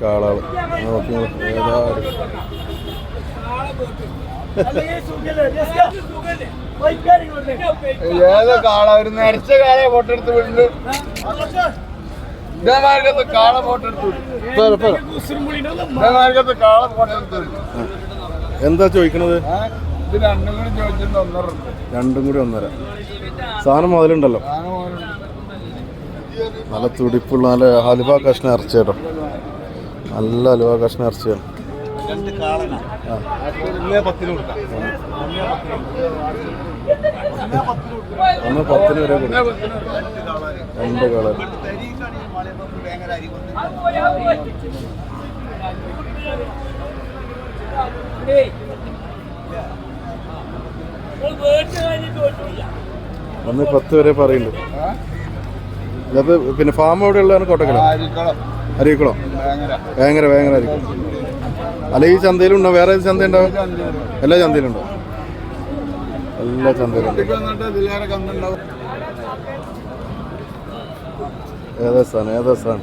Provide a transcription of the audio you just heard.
കാളാവ് നോക്കി ഏതാ ഏതോ കാള ഒരു നരച്ച കാളയെ ഫോട്ടെടുത്ത് വിടുന്നു. ഇതേമാർഗത്ത് കാള ഫോട്ടെടുത്ത് ഇതേമാർഗത്ത് കാള ഫോട്ടെടുത്ത് വിടുന്നു. എന്താ ചോദിക്കണത്? ഇത് രണ്ടും കൂടി ചോദിച്ചിട്ട് 1.5. രണ്ടും കൂടി 1.5. സാധനം മുതലുണ്ടല്ലോ. നല്ല തുടിപ്പുള്ള നല്ല ഹലുവ കഷ്ണം ഇറച്ചി കേട്ടോ. നല്ല ഹലുവ കഷ്ണം ഇറച്ചിയാണ്. 2 കാളനാ. 10 കൊടുക്കാം. 10 വരെ കൊടുക്കും. 2 കളർ. ഒന്ന് 10 വരെ പറയുന്നുണ്ട്. ഇത് പിന്നെ ഫാം എവിടെ ഉള്ളതാണ്? കോട്ടക്കല, അരീക്കുളം, വേങ്ങര അരീക്കുളം. അല്ല ഈ ചന്തയിലും ഉണ്ടോ? വേറെ ചന്ത ഉണ്ടാവും? എല്ലാ ചന്തയിലും ഉണ്ടോ? എല്ലാ ചന്തയിലും ഏതാ സ്ഥാനം?